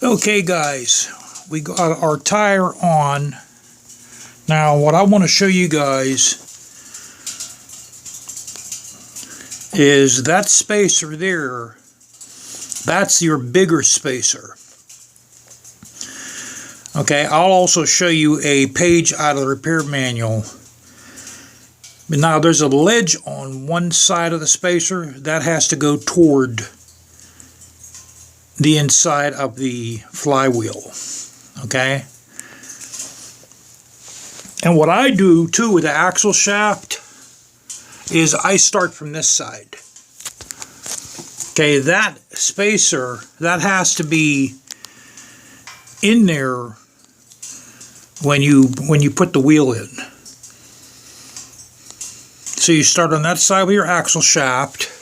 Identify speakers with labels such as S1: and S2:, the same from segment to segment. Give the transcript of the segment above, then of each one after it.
S1: Okay guys, we got our tire on. Now what I want to show you guys is that spacer there, that's your bigger spacer. Okay, I'll also show you a page out of the repair manual. But now there's a ledge on one side of the spacer that has to go toward the inside of the flywheel. Okay, and what I do too with the axle shaft is I start from this side. Okay, that spacer, that has to be in there when you put the wheel in. So you start on that side with your axle shaft.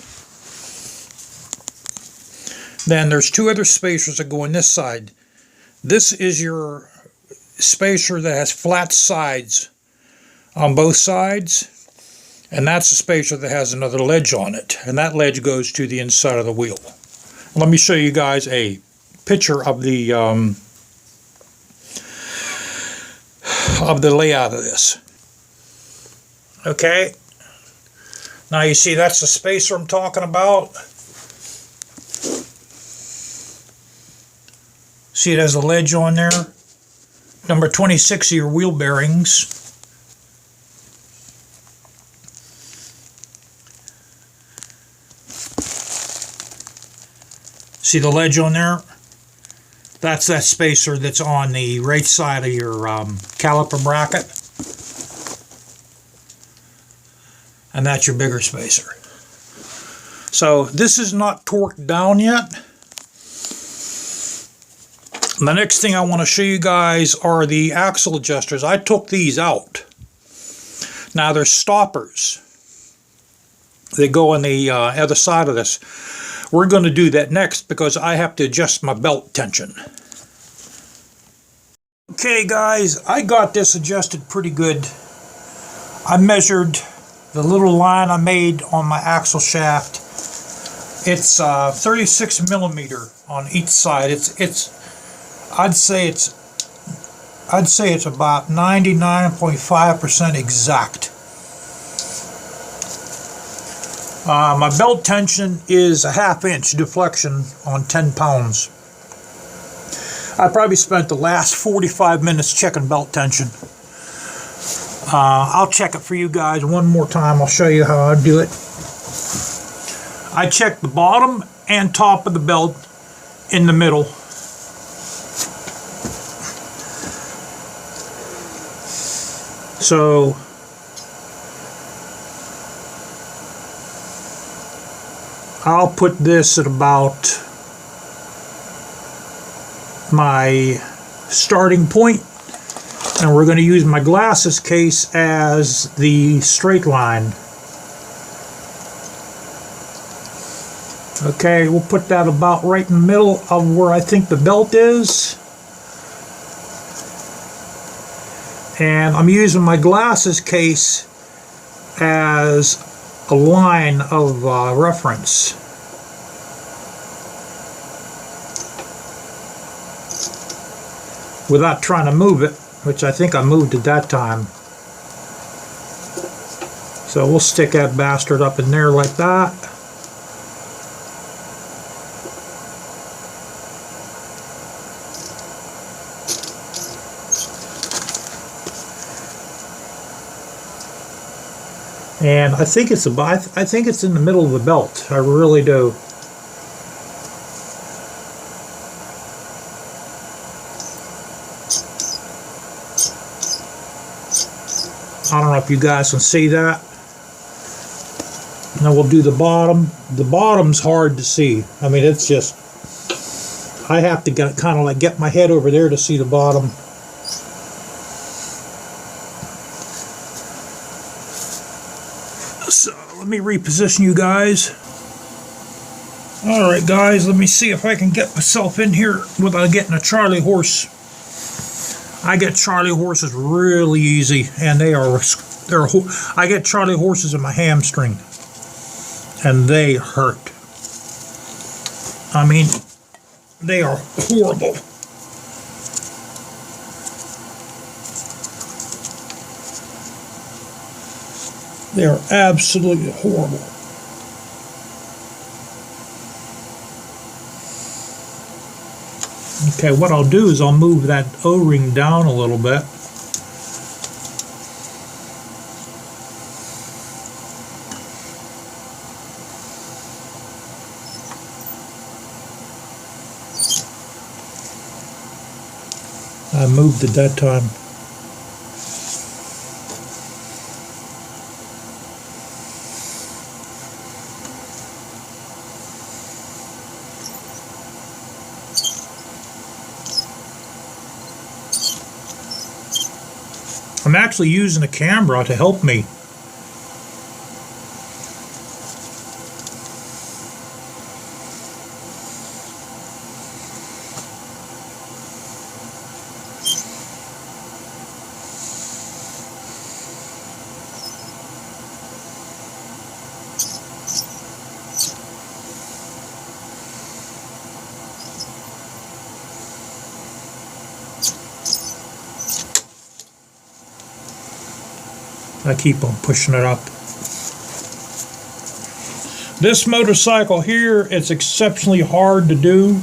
S1: Then there's two other spacers that go on this side. This is your spacer that has flat sides on both sides. And that's a spacer that has another ledge on it. And that ledge goes to the inside of the wheel. Let me show you guys a picture of the layout of this. Okay. Now you see that's the spacer I'm talking about. See, it has a ledge on there. Number 26 of your wheel bearings. See the ledge on there? That's that spacer that's on the right side of your caliper bracket. And that's your bigger spacer. So this is not torqued down yet. The next thing I want to show you guys are the axle adjusters. I took these out. Now there's stoppers. They go on the other side of this. We're going to do that next because I have to adjust my belt tension. Okay guys, I got this adjusted pretty good. I measured the little line I made on my axle shaft. It's 36 millimeter on each side. I'd say it's about 99.5% exact. My belt tension is a 1/2 inch deflection on 10 pounds. I probably spent the last 45 minutes checking belt tension. I'll check it for you guys one more time. I'll show you how I do it. I check the bottom and top of the belt in the middle. So I'll put this at about my starting point, and we're going to use my glasses case as the straight line. Okay, we'll put that about right in the middle of where I think the belt is. And I'm using my glasses case as a line of reference. Without trying to move it, which I think I moved at that time. So we'll stick that bastard up in there like that. And I think it's in the middle of the belt. I really do. I don't know if you guys can see that. Now we'll do the bottom. The bottom's hard to see. I mean, it's just, I have to kind of like get my head over there to see the bottom. So let me reposition you guys. Alright guys, let me see if I can get myself in here without getting a Charlie horse. I get Charlie horses really easy, and I get Charlie horses in my hamstring, and they hurt. I mean, They are horrible. They are absolutely horrible. Okay, what I'll do is I'll move that O-ring down a little bit. I moved it that time. I'm actually using a camera to help me. I keep on pushing it up. This motorcycle here, it's exceptionally hard to do.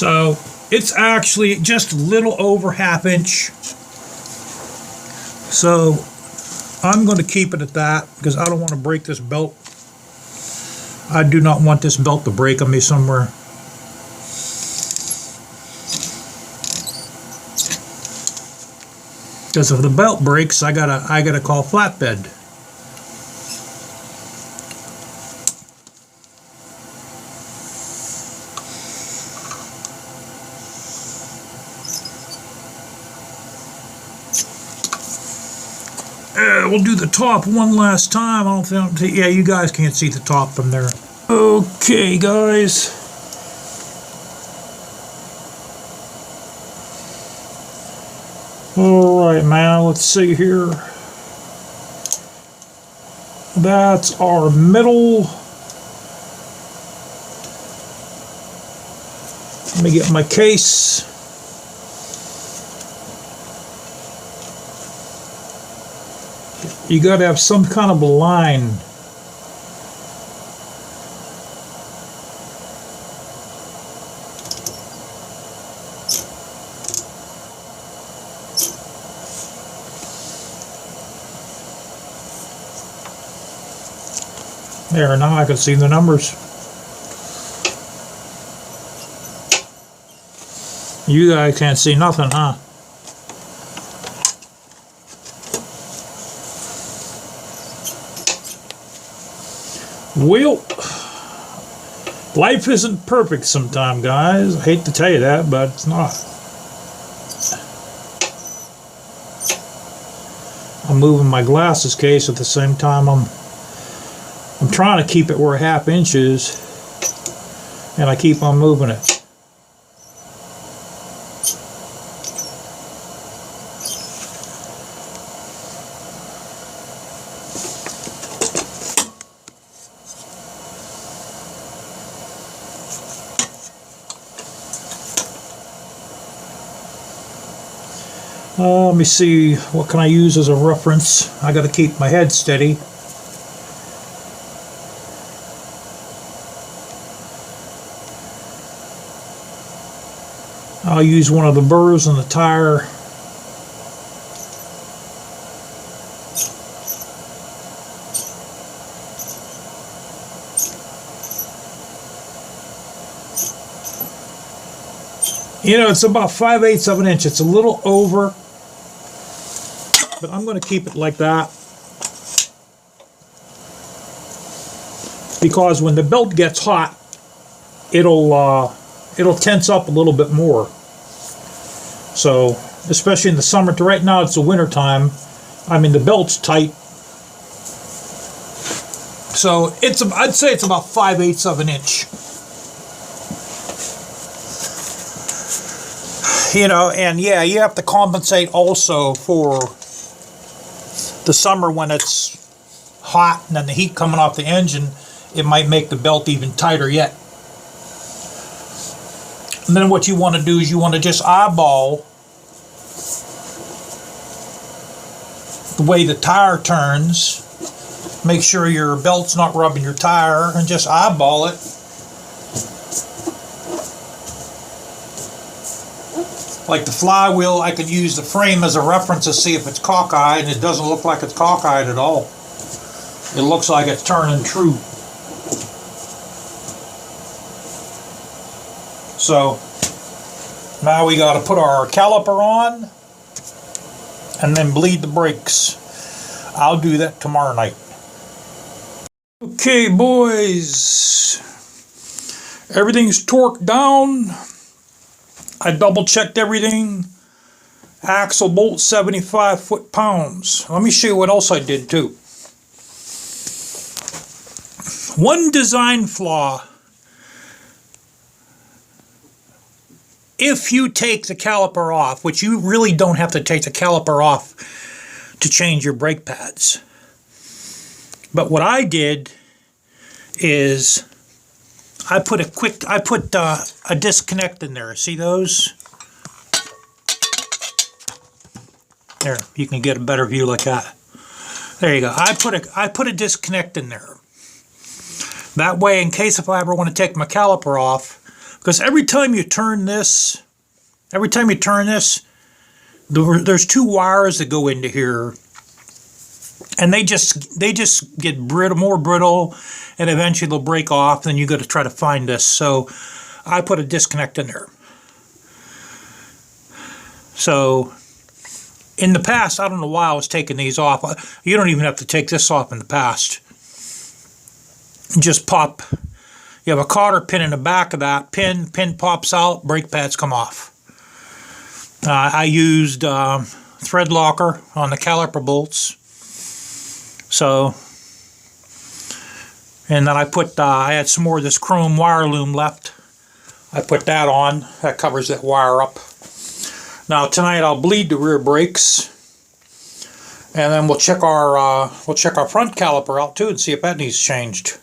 S1: So it's actually just a little over ½ inch. So I'm going to keep it at that because I don't want to break this belt. I do not want this belt to break on me somewhere. Because if the belt breaks, I gotta call flatbed. We'll do the top one last time. I don't think, yeah, you guys can't see the top from there. Okay, guys. All right, man, let's see here. That's our middle. Let me get my case. You got to have some kind of a line. There, now I can see the numbers. You guys can't see nothing, huh? Well, life isn't perfect sometimes, guys. I hate to tell you that, but it's not. I'm moving my glasses case at the same time. I'm trying to keep it where ½ inch is, and I keep on moving it. Let me see, what can I use as a reference? I got to keep my head steady. I'll use one of the burrs on the tire. You know, it's about 5/8 of an inch. It's a little over, but I'm going to keep it like that. because when the belt gets hot, it'll tense up a little bit more. So, especially in the summer. Right now it's the winter time. I mean, the belt's tight. So I'd say it's about 5/8 of an inch. You know, and yeah, you have to compensate also for the summer when it's hot and then the heat coming off the engine. It might make the belt even tighter yet. And then what you want to do is you want to just eyeball the way the tire turns. Make sure your belt's not rubbing your tire, and just eyeball it. Like the flywheel, I could use the frame as a reference to see if it's cockeyed, and it doesn't look like it's cockeyed at all. It looks like it's turning true. So now we got to put our caliper on and then bleed the brakes. I'll do that tomorrow night. Okay, boys, everything's torqued down. I double checked everything. Axle bolt 75 foot-pounds. Let me show you what else I did too. One design flaw. If you take the caliper off, which you really don't have to take the caliper off to change your brake pads. But what I did is I put a disconnect in there. See those? There, you can get a better view like that. There you go. I put a disconnect in there. That way, in case if I ever want to take my caliper off, because every time you turn this, there's two wires that go into here, and they just get more brittle, and eventually they'll break off. Then you got to try to find this. So I put a disconnect in there. So in the past, I don't know why I was taking these off. You don't even have to take this off in the past. Just pop. You have a cotter pin in the back of that. Pin pops out, brake pads come off. I used thread locker on the caliper bolts. So, and then I had some more of this chrome wire loom left. I put that on. That covers that wire up. Now tonight I'll bleed the rear brakes, and then we'll check our front caliper out too and see if that needs changed.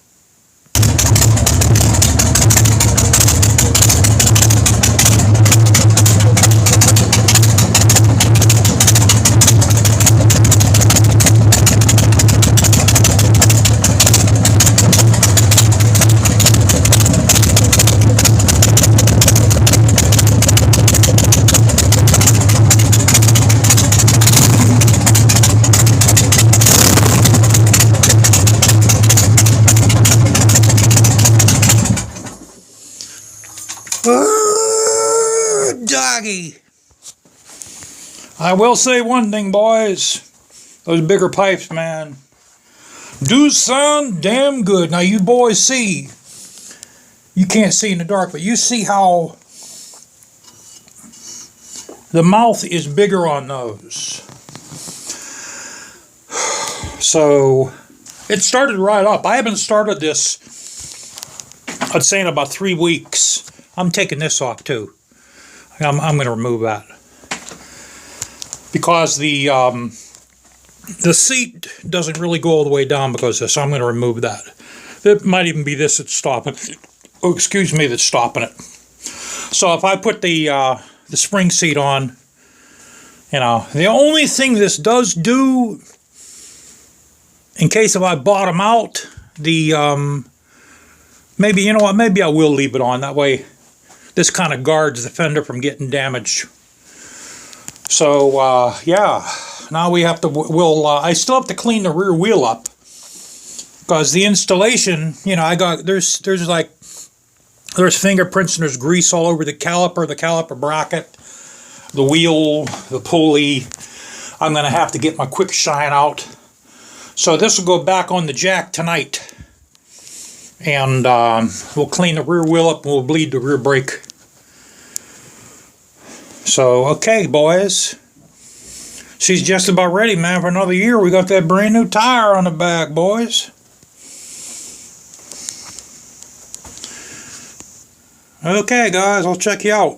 S1: Doggy. I will say one thing, boys. Those bigger pipes, man, do sound damn good. Now you boys see, you can't see in the dark, but you see how the mouth is bigger on those. So it started right up. I haven't started this, I'd say, in about 3 weeks. I'm taking this off too. I'm going to remove that because the seat doesn't really go all the way down because of this. So I'm going to remove that. It might even be this that's stopping it. Oh, excuse me, that's stopping it. So if I put the spring seat on, you know, the only thing this does do, in case if I bottom out, the maybe, you know what, maybe I will leave it on. That way this kind of guards the fender from getting damaged. So yeah, now we have to, I still have to clean the rear wheel up because the installation, you know, there's fingerprints and there's grease all over the caliper bracket, the wheel, the pulley. I'm going to have to get my quick shine out. So this will go back on the jack tonight. And we'll clean the rear wheel up and we'll bleed the rear brake. So, okay, boys. She's just about ready, man, for another year. We got that brand new tire on the back, boys. Okay, guys, I'll check you out.